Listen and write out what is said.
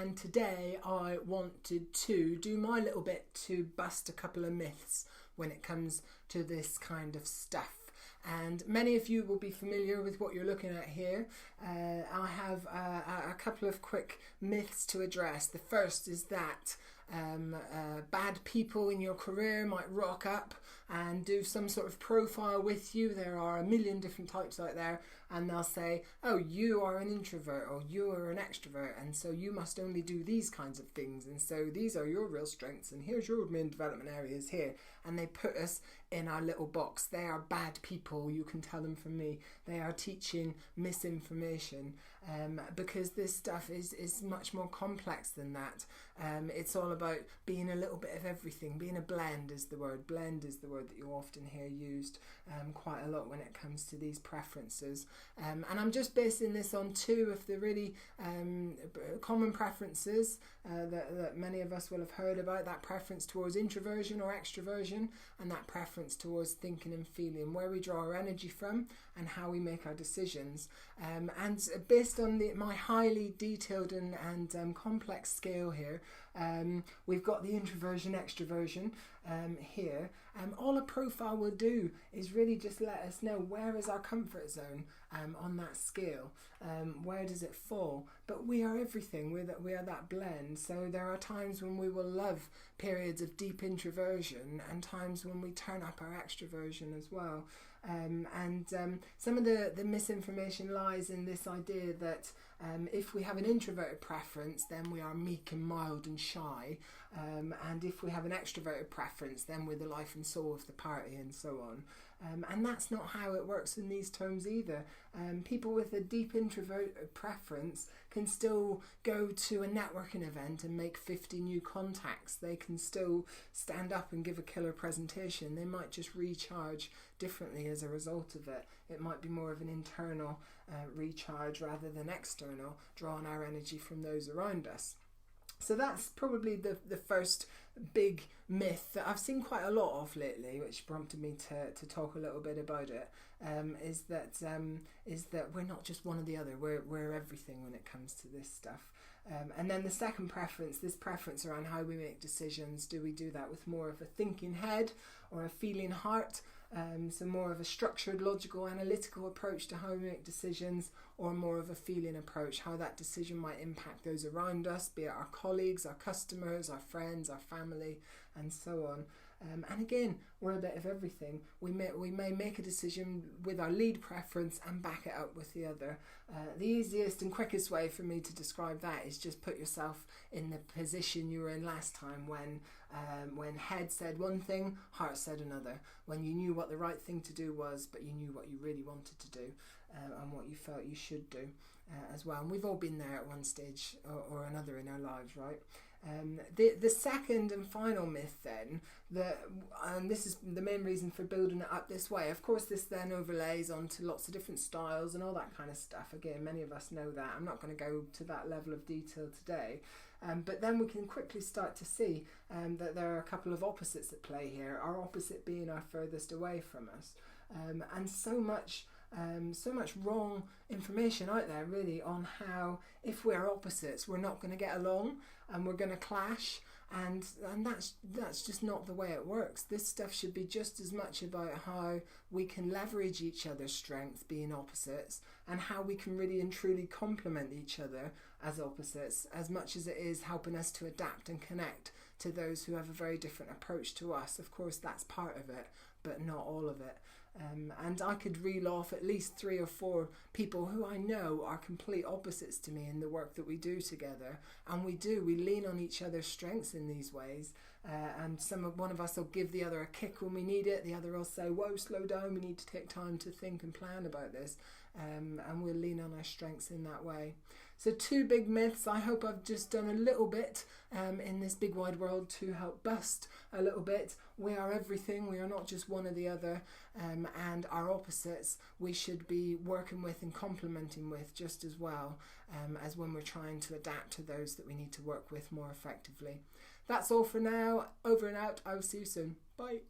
and today I wanted to do my little bit to bust a couple of myths when it comes to this kind of stuff. And many of you will be familiar with what you're looking at here. I have a couple of quick myths to address. The first is that bad people in your career might rock up and do some sort of profile with you. There are a million different types out there, and they'll say, oh, you are an introvert or you are an extrovert, and so you must only do these kinds of things, and so these are your real strengths, and here's your main development areas here. And they put us in our little box. They are bad people, you can tell them from me. They are teaching misinformation, because this stuff is much more complex than that. It's all about being a little bit of everything. Being a blend is the word. Blend is the word that you often hear used quite a lot when it comes to these preferences. And I'm just basing this on two of the really common preferences that many of us will have heard about. That preference towards introversion or extroversion, and that preference towards thinking and feeling, where we draw our energy from and how we make our decisions. And based on my highly detailed and complex scale here, we've got the introversion, extroversion here. All a profile will do is really just let us know where is our comfort zone on that scale. Where does it fall? But we are everything. We are that blend. So there are times when we will love periods of deep introversion and times when we turn up our extroversion as well. Some of the misinformation lies in this idea that if we have an introverted preference, then we are meek and mild and shy, and if we have an extroverted preference, then we're the life and soul of the party, and so on. And that's not how it works in these terms either. People with a deep introvert preference can still go to a networking event and make 50 new contacts. They can still stand up and give a killer presentation. They might just recharge differently as a result of it. It might be more of an internal recharge rather than external, drawing our energy from those around us. So that's probably the first big myth that I've seen quite a lot of lately, which prompted me to talk a little bit about it, is that we're not just one or the other, we're everything when it comes to this stuff. And then the second preference, this preference around how we make decisions, do we do that with more of a thinking head or a feeling heart? So more of a structured, logical, analytical approach to how we make decisions, or more of a feeling approach, how that decision might impact those around us, be it our colleagues, our customers, our friends, our family, and so on. And again, we're a bit of everything. We may make a decision with our lead preference and back it up with the other. The easiest and quickest way for me to describe that is just put yourself in the position you were in last time when head said one thing, heart said another. When you knew what the right thing to do was, but you knew what you really wanted to do and what you felt you should do as well. And we've all been there at one stage or another in our lives, right? The second and final myth then, and this is the main reason for building it up this way. Of course, this then overlays onto lots of different styles and all that kind of stuff. Again, many of us know that. I'm not going to go to that level of detail today. But then we can quickly start to see that there are a couple of opposites at play here, our opposite being our furthest away from us. And so much wrong information out there really on how if we're opposites we're not going to get along and we're going to clash, and that's just not the way it works. This stuff should be just as much about how we can leverage each other's strengths being opposites, and how we can really and truly complement each other as opposites, as much as it is helping us to adapt and connect to those who have a very different approach to us. Of course, that's part of it, but not all of it. And I could reel off at least 3 or 4 people who I know are complete opposites to me in the work that we do together. And we lean on each other's strengths in these ways. And one of us will give the other a kick when we need it. The other will say, whoa, slow down, we need to take time to think and plan about this. And we'll lean on our strengths in that way. So 2 big myths. I hope I've just done a little bit in this big wide world to help bust a little bit. We are everything. We are not just one or the other. And our opposites we should be working with and complementing with just as well as when we're trying to adapt to those that we need to work with more effectively. That's all for now. Over and out. I will see you soon. Bye.